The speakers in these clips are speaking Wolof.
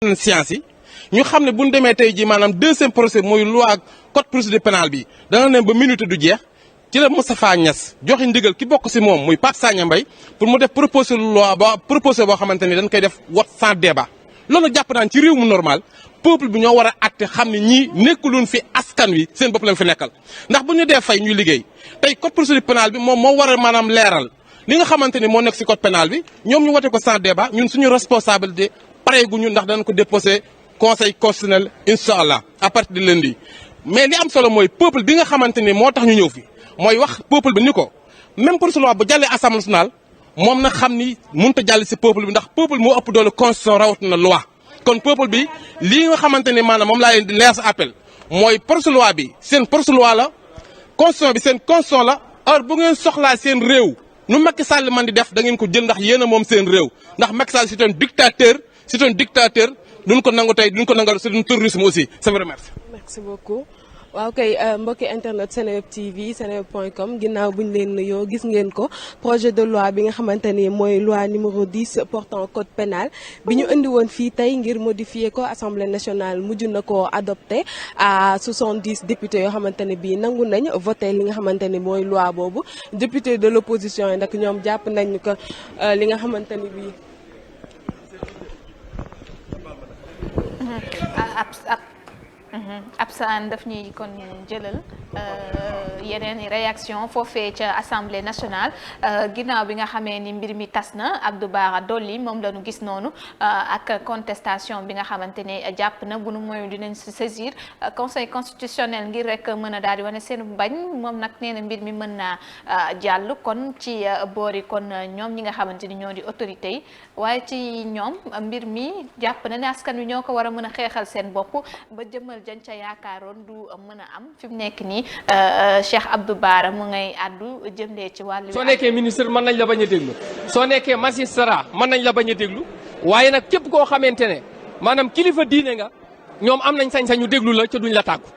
science yi ñu xam ne bu ñu demee tey jii maanaam deuxième procès mooy loi code procédure pénale bi dana ne ba minute du jeex ci la Moustapha Niasse joxe ndigal ki bokk si moom muy Pape Sagna Mbaye pour mu def proposé loi proposé boo xamante ni dañ koy def vote sans débat. loolu jàpp naan ci réew mu normal peuple bi ñoo war a àtte xam ne ñii nekkuluñ fi askan wi seen bopp lañ fi nekkal ndax bu ñu dee fay ñuy liggéey tey code procédure pénale bi moom moo war a maanaam leeral li nga xamante ni moo nekk si code pénal bi ñoom ñu wote ko sans débat ñun suñu responsabilité pareeguñu ndax danañ ko déposé conseil constitutionnel incha allah à partir de lundi. mais li am solo mooy peuple bi nga xamante ni moo tax ñu ñëw fi mooy wax peuple bi ni ko même pour loi bu jàllee assemblée nationale moom na xam ni mënut a jàll si peuple bi ndax peuple moo ëpp doole constitution rawatina loi. kon peuple bi lii nga xamante ni maanaam moom laa leen di leer sa appel mooy projet loi bi seen projet loi la constitution bi seen constitution la heure bu ngeen soxlaa seen réew nu Macky Sall man di def da ngeen ko jël ndax yéen a moom seen réew ndax Macky Sall c'est un dictateur duñ ko nangu tey duñ ko nangal c'est un terrorisme aussi ça vous remercie. merci beaucoup. waaw kay mbokki internet Seneweb TV seneweb.com ginnaaw bu ñu leen nuyoo gis ngeen ko projet de loi bi nga xamante ni mooy loi numéro 10 portant code pénal bi ñu indi woon fii tey ngir modifier ko assemblée nationale mujj na ko adopté à 70 députés yoo xamante ne bii nangu nañ voté li nga xamante ni mooy loi boobu député de l'opposition yi nag ñoom jàpp nañ ko li nga xamante ni bii. Absaan daf ñuy kon jëlal yeneen réaction foofee ca assemblée nationale ginnaaw bi nga xamee ni mbir mi tas na Abdou Bara Dolly moom la ñu gis noonu ak contestation bi nga xamante ne jàpp na bu nu mooy dinañ saisir conseil constitutionnel ngir rek mën a daal di wane seen bañ moom nag nee na mbir mi mën naa jàll kon ci boori kon ñoom ñi nga xamante ni ñoo di autorité yi waaye ci ñoom mbir mi jàpp na ne askan wi ñoo ko war a mën a xeexal seen bopp ba jëmal jañ ca yaakaaroon du mën a am fi mu nekk nii Cheikh Abdou Bara mu ngay àddu jëmlee ci wàllu. soo nekkee ministre mën nañ la bañ a déglu soo nekkee magistrat mën nañ la bañ a déglu waaye nag képp koo xamante ne maanaam kilifa diine nga ñoom am nañ sañ-sañ ñu déglu la ca duñ la tàggu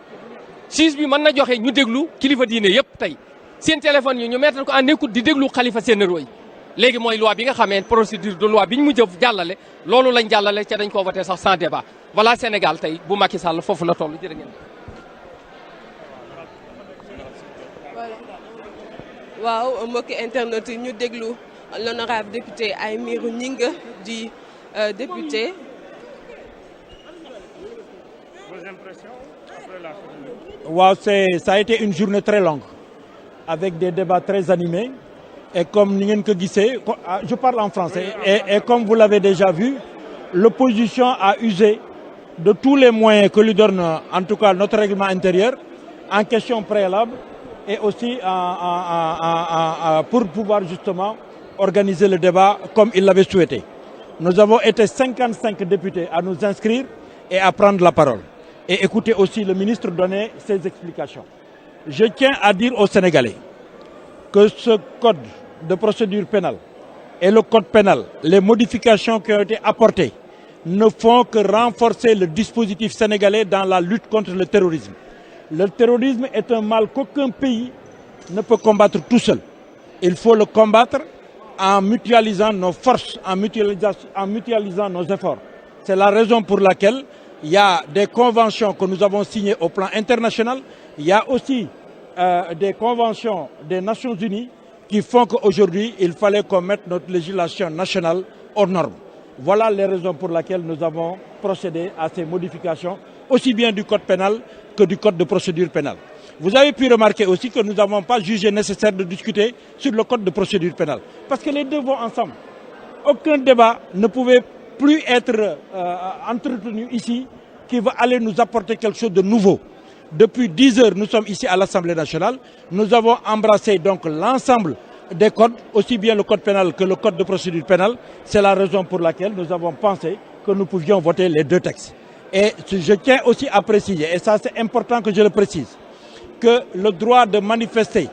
juge bi mën na joxe ñu déglu kilifa diine yëpp tey seen téléphone yi ñu mettre ko en écoute di déglu xalifa généraux yi léegi mooy loi bi nga xamee procédure de loi bi ñu mujj a jàllale loolu lañ jàllale ca dañ koo voté sax sans débat voilà Sénégal tey bu Macky Sall foofu la toll jërë ngeen. waaw mbokki internet yi ñu déglu l'honorable député Aymérou Gningue di député. Vos impressions après la journée? Wow, ça a été une journée très longue avec des débats très animés et comme ni ngeen ko gisee je parle en français et comme vous l'avez déjà vu l'opposition a usé de tous les moyens que lui donne en tout cas notre règlement intérieur en question préalable et aussi pour pouvoir justement organiser le débat comme il l'avait souhaité. Nous avons été 55 députés à nous inscrire et à prendre la parole et écouter aussi le ministre donner ses explications. Je tiens à dire aux Sénégalais que ce code de procédure pénale et le code pénal, les modifications qui ont été apportées ne font que renforcer le dispositif sénégalais dans la lutte contre le terrorisme. Le terrorisme est un mal qu'aucun pays ne peut combattre tout seul. Il faut le combattre en mutualisant nos forces, en mutualisant nos efforts. C'est la raison pour laquelle il y a des conventions que nous avons signées au plan international. Il y a aussi des conventions des Nations Unies qui font qu'aujourd'hui, il fallait qu'on mette notre législation nationale aux normes. Voilà les raisons pour lesquelles nous avons procédé à ces modifications, aussi bien du code pénal que du code de procédure pénale. Vous avez pu remarquer aussi que nous n'avons pas jugé nécessaire de discuter sur le code de procédure pénale, parce que les deux vont ensemble. Aucun débat ne pouvait plus être entretenu ici qui va aller nous apporter quelque chose de nouveau. Depuis 10 heures, nous sommes ici à l'Assemblée nationale. Nous avons embrassé donc l'ensemble des codes, aussi bien le code pénal que le code de procédure pénale. C'est la raison pour laquelle nous avons pensé que nous pouvions voter les deux textes. Et je tiens aussi à préciser, et ça c'est important que je le précise, que le droit de manifester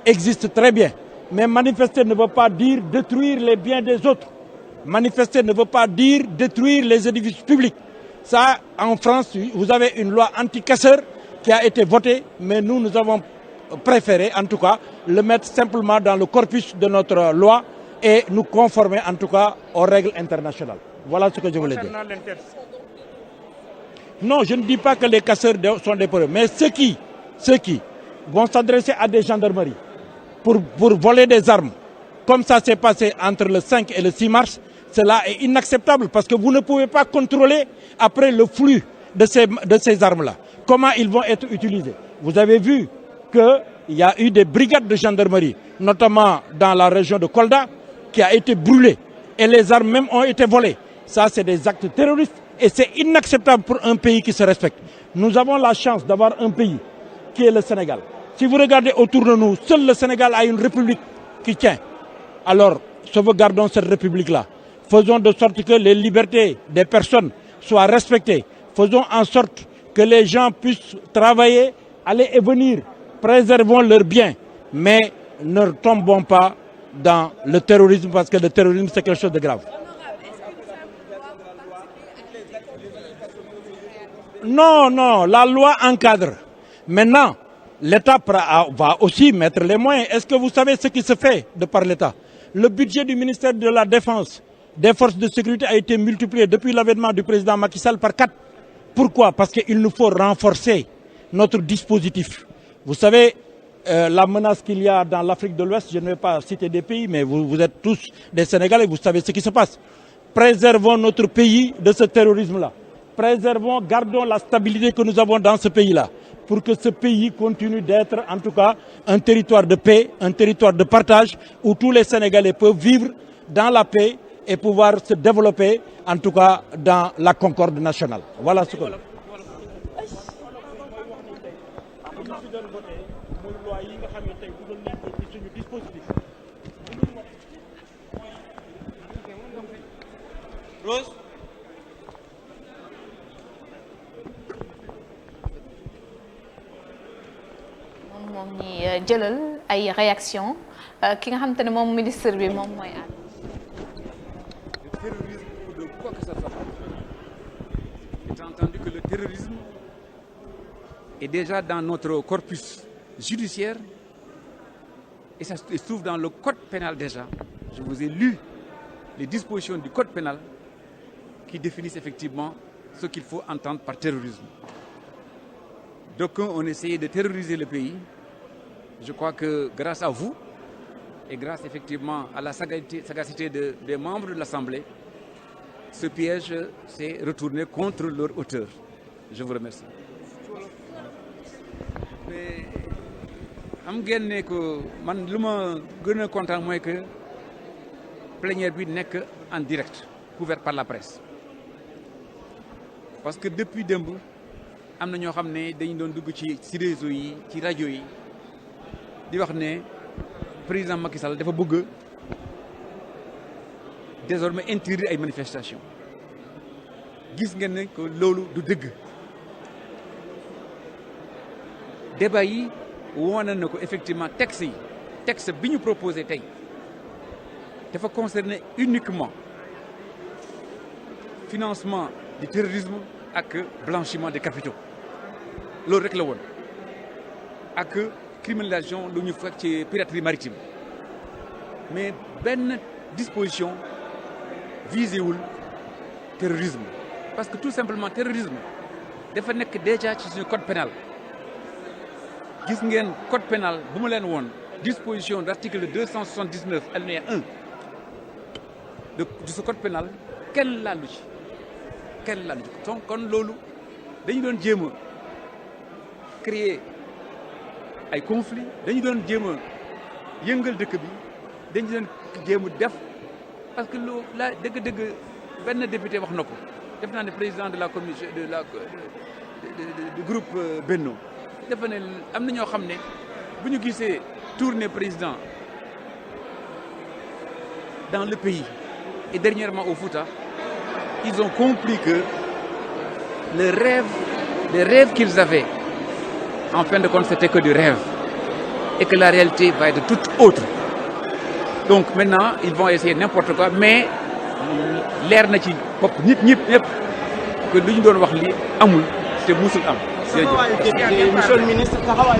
existe très bien. Mais manifester ne veut pas dire détruire les biens des autres. Manifester ne veut pas dire détruire les édifices publics. Ça, en France, vous avez une loi anti-casseurs qui a été votée, mais nous avons préféré, en tout cas, le mettre simplement dans le corpus de notre loi et nous conformer, en tout cas, aux règles internationales. Voilà ce que je voulais dire. Non, je ne dis pas que les casseurs sont des peureux, mais ceux qui vont s'adresser à des gendarmeries pour voler des armes, comme ça s'est passé entre le 5 et le 6 mars, cela est inacceptable parce que vous ne pouvez pas contrôler après le flux de ces armes-là. Comment ils vont être utilisés? Vous avez vu qu'il y a eu des brigades de gendarmerie, notamment dans la région de Kolda, qui a été brûlée et les armes même ont été volées. Ça, c'est des actes terroristes et c'est inacceptable pour un pays qui se respecte. Nous avons la chance d'avoir un pays qui est le Sénégal. Si vous regardez autour de nous, seul le Sénégal a une république qui tient. Alors, sauvegardons cette république-là. Faisons de sorte que les libertés des personnes soient respectées. Faisons en sorte que les gens puissent travailler, aller et venir. Préservons leurs biens, mais ne tombons pas dans le terrorisme parce que le terrorisme, c'est quelque chose de grave. Non, la loi encadre. Maintenant, l'État va aussi mettre les moyens. Est-ce que vous savez ce qui se fait de par l'État? Le budget du ministère de la Défense, des forces de sécurité a été multiplié depuis l'avènement du président Macky Sall par 4. Pourquoi? Parce qu'il nous faut renforcer notre dispositif. Vous savez, la menace qu'il y a dans l'Afrique de l'Ouest, je ne vais pas citer des pays, mais vous êtes tous des Sénégalais, vous savez ce qui se passe. Préservons notre pays de ce terrorisme-là. Préservons, gardons la stabilité que nous avons dans ce pays-là, pour que ce pays continue d'être en tout cas un territoire de paix, un territoire de partage, où tous les Sénégalais peuvent vivre dans la paix et pouvoir se développer, en tout cas dans la concorde nationale. Voilà ce que... Rose. moom ñi jëlal ay réaction ki nga xamante ne moom ministre bi moom mooy ànd. Le terrorisme ou de quoi que ce soit. Étant entendu que le terrorisme est déjà dans notre corpus judiciaire et ça se trouve dans le code pénal déjà. Je vous ai lu les dispositions du code pénal qui définissent effectivement ce qu'il faut entendre par terrorisme. D'aucuns ont essayé de terroriser le pays. Je crois que grâce à vous et grâce effectivement à la sagacité des membres de l'Assemblée, ce piège s'est retourné contre leur auteur. Je vous remercie. Mais xam ngeen ne que man lu ma gën a kontaan mooy que plénière bi nekk en direct couvert par la presse parce que depuis démb am na ñoo xam ne dañu doon dugg ci réseau yi ci rajo yi di wax ne président Macky Sall dafa bëgg désormais interdire ay manifestations gis ngeen ne que loolu du dëgg débat yi wane na ko effectivement texte bi ñu proposé tey dafa concerner uniquement financement du terrorisme ak blanchiment des capitaux loolu rek la woon ak criminalisation lu ñu fekk ci piraterie maritime mais benn disposition visé wul terrorisme parce que tout simplement terrorisme dafa nekk déjà ci suñu code pénal gis ngeen code pénal bu ma leen woon disposition d'article 279 alinéa 1 de ce code pénal kenn laalu ci donc kon loolu dañu doon jéem a créer ay conflits dañu doon jéem a yëngal dëkk bi dañu doon jéem a def parce que loo la dëgg-dëgg benn député wax na ko def naa ne président de la commission du groupe Benno dafa ne am na ñoo xam ne bu ñu gisee tournée président dans le pays et dernièrement au Fouta ils ont compris que les rêves qu'ils avaient en fin de compte c'était que du rêve et que la réalité va être toute autre donc maintenant ils vont essayer n'importe quoi mais leer na ci bopp ñëpp que lu ñu doon wax li amul te musul am. Monsieur le ministre taxawaay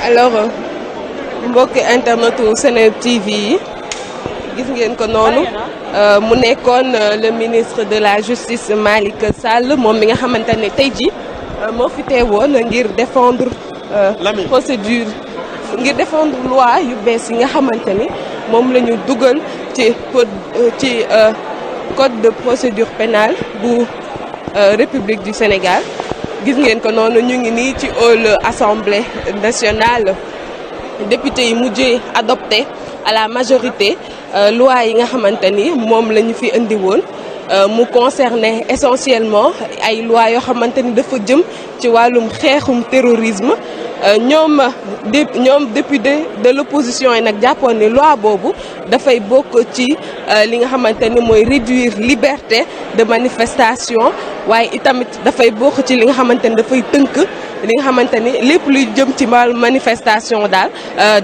alors mbokki internetu Seneweb TV yi gis ngeen ko noonu mu nekkoon le ministre de la justice Malick Sall moom mi nga xamante ne tey ji moo fi teewoon ngir défendre procédure ngir défendre loi yu bees yi nga xamante ni moom la ñu dugal ci code de procédure pénale bu République du Sénégal gis ngeen ko noonu ñu ngi nii ci hall assemblée nationale député yi mujjee adopté à la majorité loi yi nga xamante ni moom la ñu fi indi woon mu concerné essentiellement ay loi yoo xamante ni dafa jëm ci wàllum xeexum terrorisme ñoom député de l'opposition yi nag jàppoon ni loi boobu dafay bokk ci li nga xamante ni mooy réduire liberté de manifestation waaye itamit dafay bokk ci li nga xamante ni dafay tënk li nga xamante ni lépp luy jëm ci manifestation daal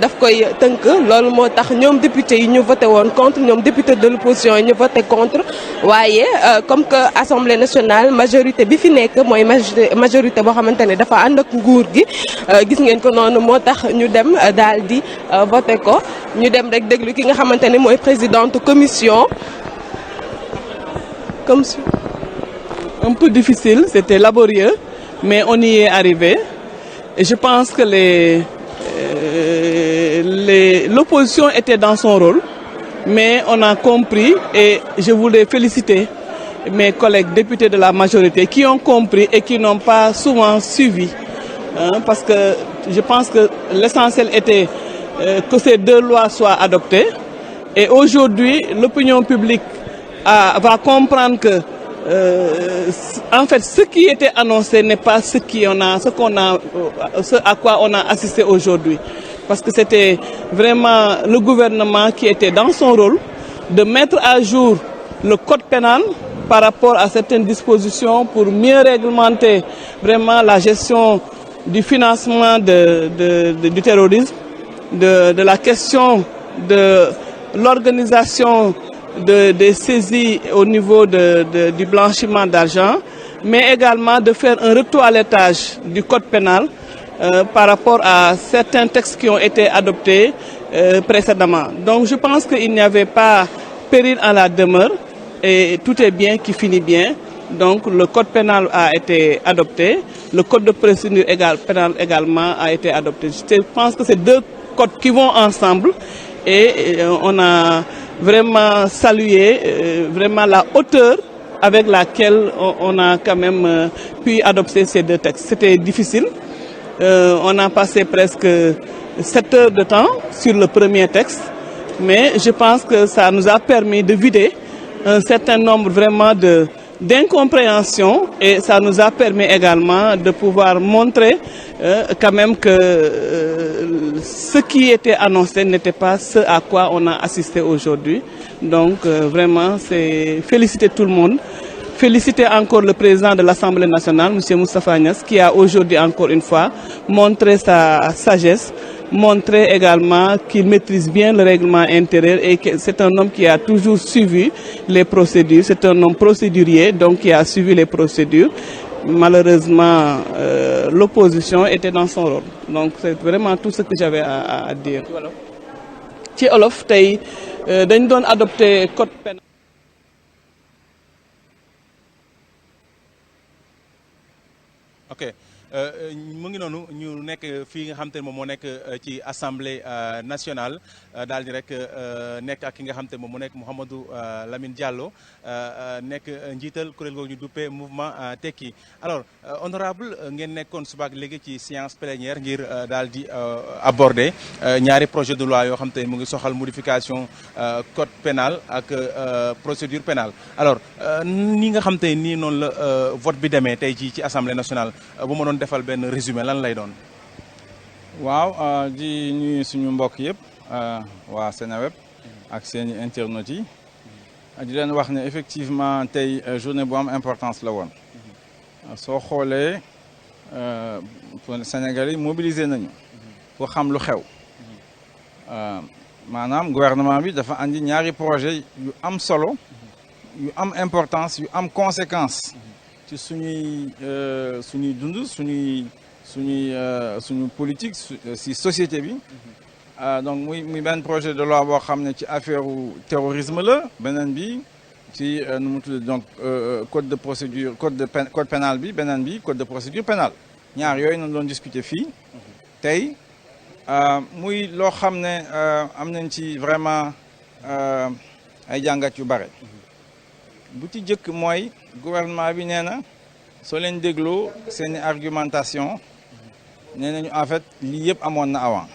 daf koy tënk loolu moo tax ñoom député yi ñu voté woon contre ñoom député de l'opposition yi ñu voté contre waaye comme que assemblée nationale majorité bi fi nekk mooy majorité boo xamante ne dafa ànd ak nguur gi gis ngeen ko noonu moo tax ñu dem daal di voté ko ñu dem rek déglu ki nga xamante ne mooy présidente commission comme ça. Un peu difficile, c'était laborieux, mais on y est arrivé. Et je pense que l'opposition était dans son rôle, mais on a compris et je voulais féliciter mes collègues députés de la majorité qui ont compris et qui n'ont pas souvent suivi. Parce que je pense que l'essentiel était que ces deux lois soient adoptées. Et aujourd'hui, l'opinion publique va comprendre que en fait, ce qui était annoncé n'est pas ce à quoi on a assisté aujourd'hui. Parce que c'était vraiment le gouvernement qui était dans son rôle de mettre à jour le code pénal par rapport à certaines dispositions pour mieux réglementer vraiment la gestion du financement du terrorisme, de la question de l'organisation des saisies au niveau du blanchiment d'argent, mais également de faire un retoilettage du code pénal par rapport à certains textes qui ont été adoptés précédemment. Donc je pense qu'il n'y avait pas péril en la demeure et tout est bien qui finit bien. Donc le code pénal a été adopté, le code de procédure pénale également a été adopté. Je pense que c'est deux codes qui vont ensemble et on a vraiment salué vraiment la hauteur avec laquelle on a quand même pu adopter ces deux textes. C'était difficile. On a passé presque 7 heures de temps sur le premier texte, mais je pense que ça nous a permis de vider un certain nombre vraiment d'incompréhension et ça nous a permis également de pouvoir montrer quand même que ce qui était annoncé n'était pas ce à quoi on a assisté aujourd'hui. Donc vraiment, c'est féliciter tout le monde. Féliciter encore le président de l'Assemblée nationale, M. Moustapha Niasse, qui a aujourd'hui encore une fois montré sa sagesse, montré également qu'il maîtrise bien le règlement intérieur et que c'est un homme qui a toujours suivi les procédures. C'est un homme procédurier, donc qui a suivi les procédures. Malheureusement, l'opposition était dans son rôle. Donc c'est vraiment tout ce que j'avais à dire. Ci olof tey dañ doon adopté code pénal. Ok mu ngi noonu ñu nekk fii nga xam te ne moom moo nekk ci assemblée nationale daal di rek nekk ak ki nga xam te ne moom moo nekk Mouhamadou Lamine Diallo nekk njiital kuréel googu ñu duppee mouvement Tekki. Alors honorable ngeen nekkoon subaak léegi ci séance plénière ngir daal di aborder ñaari projet de loi yoo xam te ne mu ngi soxal modification code pénal ak procédure pénale. Alors ni nga xam te nii noonu la vote bi demee tey jii ci assemblée nationale bu ma doon defal benn résumé lan lay doon. waaw di nuyu suñu mbokk yëpp waa Seneweb ak seeni internautes yi di leen wax ne effectivement tey journée bu am importance la woon soo xoolee pour Sénégalais yi mobilisé nañu pour xam lu xew maanaam gouvernement bi dafa andi ñaari projet yu am solo yu am importance yu am conséquence ci suñuy dund suñu politique si société bi donc muy benn projet de loi boo xam ne ci affaire terrorisme la beneen bi ci nu mu tudd donc code de procédure code pénal bi beneen bi code de procédure pénale ñaar yooyu nañ doon discuter fii tey muy loo xam ne am nañ ci vraiment ay jàngat yu bare bu ci jëkk mooy gouvernement bi nee na soo leen dégloo seeni argumentation nee nañu en fait lii yëpp amoon na avant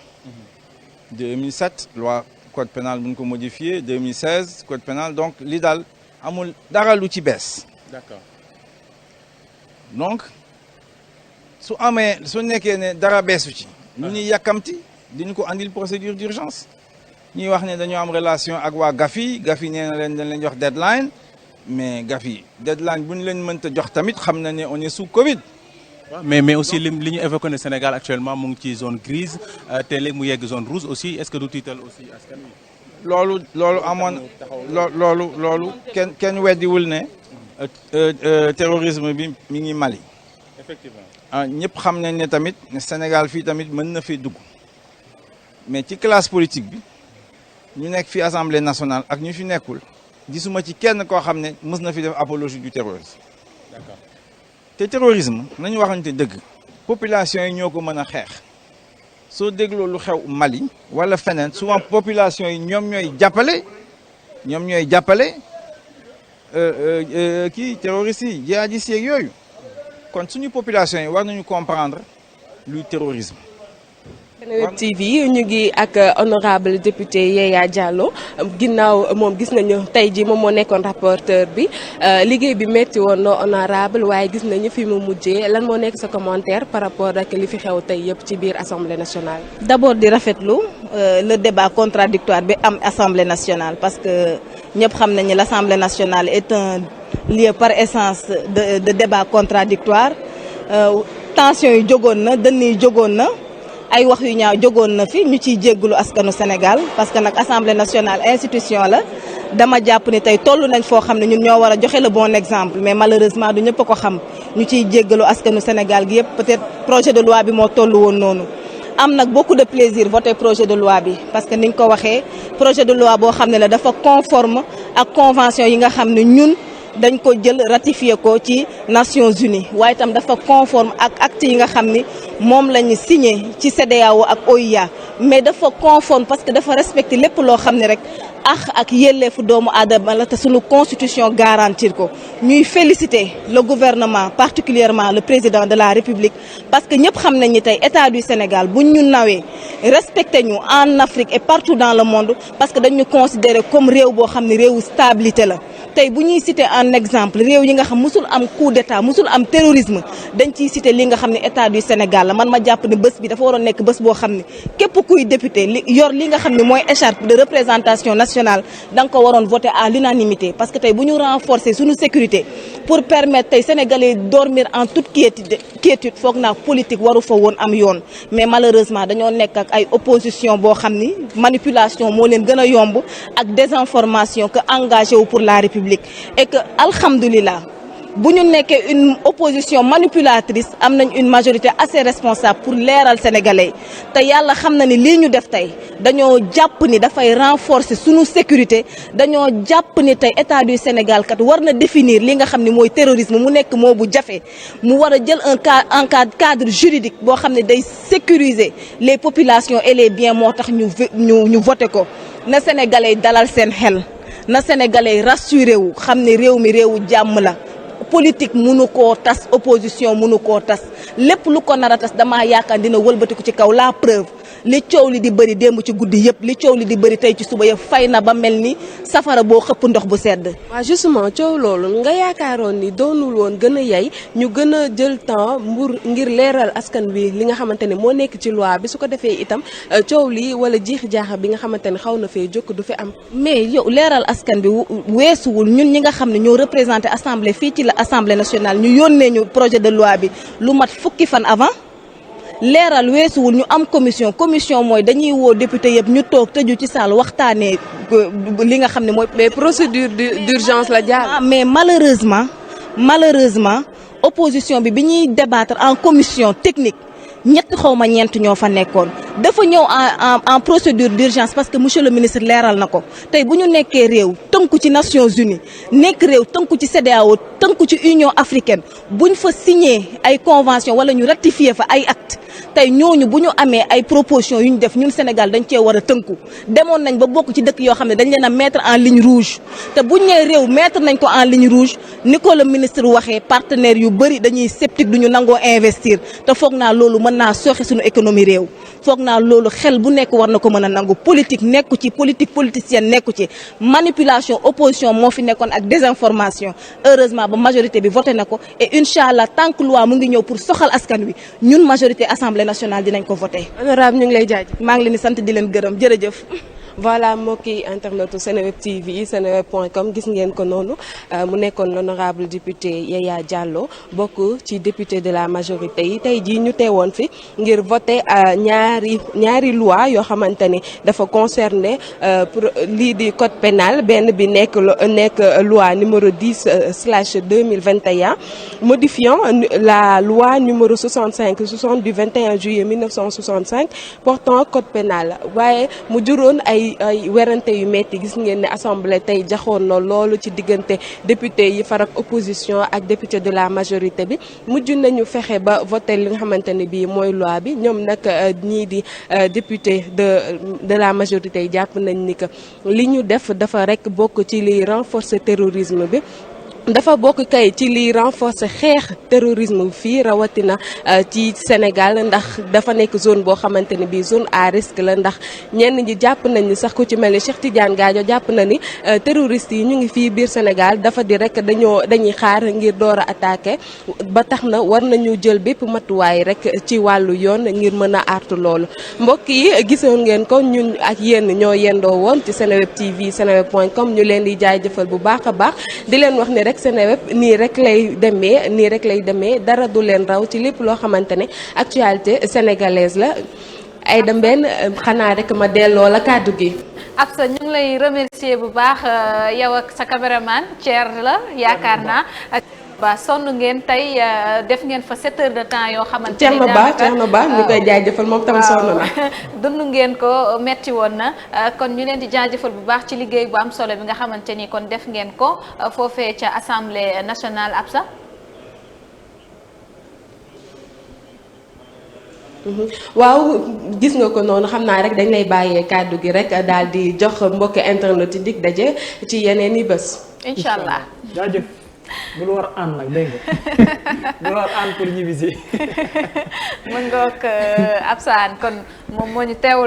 2007 loi code pénal bu ñu ko modifié 2016 code pénal donc li daal amul dara lu ci bees. D'accord. donc su nekkee ne dara beesu ci. ñu ñuy yàkkamti diñu ko andil procédure d'urgence ñuy wax ne dañoo am relation ak waa Gafi nee na leen dañ leen jox deadline mais Gafi deadline bu ñu leen mënta jox tamit xam na ne on est sous Covid. mais aussi li ñu évoqué ne Sénégal actuellement mu ngi ci zone grise te léegi mu yegg zone rouge aussi est-ce que du tiital aussi askan wi. loolu amoon loolu kenn weddiwul ne terrorisme bi mi ngi Mali. Effectivement. ñëpp xam nañ ne tamit ne Sénégal fii tamit mën na fee dugg mais ci classe politique bi ñu nekk fii assemblée nationale ak ñu fi nekkul gisuma ci kenn koo xam ne mës na fi def apologie du terrorisme. D'accord. te terrorisme nañu waxante dëgg population yi ñoo ko mën a xeex soo dégloo lu xew Mali wala feneen souvent population yi ñoom ñooy jàppale kii terroristes yi jihadistes yeeg yooyu kon suñu population yi war nañu comprendre luy terrorisme. Seneweb TV ñu ngi ak honorable député Yaya Diallo ginnaaw moom gis nañu tey ji moom moo nekkoon rapporteur bi liggéey bi metti woon na honorable waaye gis nañu fi mu mujjee lan moo nekk sa commentaire par rapport ak li fi xew tey yëpp ci biir assemblée nationale. D'abord di rafetlu le débat contradictoire bi am assemblée nationale parce que ñëpp xam nañu l'assemblée nationale est un lieu par essence de débat contradictoire tension yi jógoon na dënn yi jógoon na. ay wax yu ñaaw jógoon na fi ñu ciy jéggulu askanu Sénégal parce que nag assemblée nationale institution la dama jàpp ni tey toll nañ foo xam ne ñun ñoo war a joxe le bon exemple mais malheureusement du ñëpp a ko xam ñu ciy jéggalu askanu Sénégal gi yëpp peut-être projet de loi bi moo toll woon noonu. am nag beaucoup de plaisir voter projet de loi bi parce que niñ ko waxee projet de loi boo xam ne la dafa conforme ak convention yi nga xam ne ñun dañ ko jël ratifié ko ci Nations Unies waaye itam dafa conforme ak acte yi nga xam ni moom la ñu signé ci CEDEAO ak OIA mais dafa conforme parce que dafa respecté lépp loo xam ne rek ak yelleefu doomu aadama la te sunu constitution garantir ko ñuy féliciter le gouvernement particulièrement le président de la République parce que ñëpp xam nañ ni tey état du Sénégal buñ ñu nawee respecté ñu en Afrique et partout dans le monde parce que dañu considérer comme réew boo xam ne réewu stabilité la tey bu ñuy citer en exemple réew yi nga xam musul am coup d'état musul am terrorisme dañ ciy citer li nga xam ne état du Sénégal la man ma jàpp ne bés bi dafa waroon nekk bés boo xam ne képp kuy député yor li nga xam ne mooy écharpe de représentation nationale da nga ko waroon voter à l'unanimité parce que tey bu ñu renforcer suñu sécurité pour permettre tey Sénégalais dormir en toute quiétude foog naa politique waru fa woon am yoon mais malheureusement dañoo nekk ak ay opposition boo xam ni manipulation moo leen gën a yomb ak désinformation que engagé wu pour la République et que alhamdulillah bu ñu nekkee une opposition manipulatrice am nañ une majorité assez responsable pour leeral sénégalais te yàlla xam na ni lii ñu def tey dañoo jàpp ni dafay renforcer sunu sécurité dañoo jàpp ni tey état du Sénégal kat war na définir li nga xam ni mooy terrorisme mu nekk moo bu jafe mu war a jël un cadre juridique boo xam ne day sécuriser les populations et les biens moo tax ñu voté ko na sénégalais dalal seen xel na sénégalais rassuré wu xam ne réew mi réewu jàmm la. politique mënu koo tas opposition mënu koo tas lépp lu ko nar a tas damaa yaakaar dina wëlbatiku ci kaw la preuve li coow li di bëri démb ci guddi yëpp li coow li di bëri tey ci suba yëpp fay na ba mel ni safara boo xëpp ndox bu sedd. waaw justement coow loolu nga yaakaaroon ni doonul woon gën a yey ñu gën a jël temps ngir leeral askan wi li nga xamante ne moo nekk ci loi bi su ko defee itam coow li wala jiixi jaaxa bi nga xamante ne xaw na fee jokk du fi am. mais yow leeral askan bi weesuwul ñun ñi nga xam ne ñoo représenté assemblée fii ci la assemblée nationale ñu yónnee ñu projet de loi bi lu mat fukki fan avant. leeral weesuwul ñu am commission mooy dañuy woo député yëpp ñu toog tëju ci salle waxtaanee li nga xam ne mooy. mais procédure d'urgence la jaar. mais malheureusement opposition bi ñuy débattre en commission technique ñett xawma ñeent ñoo fa nekkoon dafa ñëw en procédure d'urgence parce que monsieur le ministre leeral na ko tey bu ñu nekkee réew tënku ci Nations Unies nekk réew tënku ci CEDEAO tënku ci Union africaine buñ fa signé ay convention wala ñu ratifié fa ay acte tey ñooñu bu ñu amee ay propositions yu ñu def ñun Sénégal dañ cee war a tënku demoon nañ ba bokk ci dëkk yoo xam ne dañ leen a mettre en ligne rouge te buñ nee réew mettre nañ ko en ligne rouge ni ko le ministre waxee partenaires yu bëri dañuy sceptique du ñu nangoo investir te foog naa loolu mën naa sooxe suñu économie réew foog naa loolu xel bu nekk war na ko mën a nangu politique nekku ci politique politicienne nekku ci manipulation opposition moo fi nekkoon ak désinformation heureusement ba majorité bi voté na ko et incha allah tant que loi mu ngi ñëw pour soxal askan wi ñun majorité assemblée nationale dinañ ko voté. honorable ñu ngi lay jaajëf. maa ngi leen di sant di leen gërëm jërëjëf. voilà mbokki internetu Seneweb TV seneweb.com gis ngeen ko noonu mu nekkoon l'honorable député Yaya Diallo bokk ci député de la majorité yi tey jii ñu teewoon fi ngir voter ñaari loi yoo xamante ni dafa concerner pour lii di code pénal benn bi nekk loi numéro 10/2021 modifiant la loi numéro 60 du 21 juillet 1965 portant code pénal waaye mu juróon ay werante yu metti gis ngeen ne assemblée tey jaxoon na loolu ci diggante député yi farak opposition ak député de la majorité bi mujj nañu fexe ba voté li nga xamante ne bii mooy loi bi ñoom nag ñii di député de la majorité yi jàpp nañ ni que li ñu def dafa rek bokk ci liy renforcer terrorisme bi dafa bokk kay ci liy renforcer xeex terrorisme fii rawatina ci Sénégal ndax dafa nekk zone boo xamante ne bii zone à risque la ndax ñenn ñi jàpp nañ ni sax ku ci mel ni Cheikh Tidiane Gadio jàpp na ni terroristes yi ñu ngi fii biir Sénégal dafa di rek dañuy xaar ngir door a attaqué ba tax na war nañu jël bépp matuwaay rek ci wàllu yoon ngir mën a artu loolu mbokk yi gisoon ngeen ko ñun ak yéen ñoo yendoo woon ci Seneweb TV seneweb.com ñu leen di jaajëfal bu baax a baax di leen wax ne rek Seneweb nii rek lay demee dara du leen raw ci lépp loo xamante ne actualité sénégalaise la ay dem benn xanaa rek ma delloo la kàddu gi. Absa ñu ngi lay remercier bu baax yow ak sa caméraman Thier la yaakaar naa. ba sonn ngeen tey def ngeen fa 7 heures de temps yoo xamante ni Thierno Ba ñu koy jaajëfal moom tam sonn na dund ngeen ko metti woon na kon ñu leen di jaajëfal bu baax ci liggéey bu am solo bi nga xamante ni kon def ngeen ko foofee ca assemblée nationale Absa. waaw gis nga ko noonu xam naa rek dañ lay bàyyee kàddu gi rek daal di jox mbokk internet yi dig daje ci yeneen i bés. incha allah jaajëf. bul war aan nag dégg nga bul war aan pour ñibbisi. mën nga wax Absa kon moom moo ñu teewul.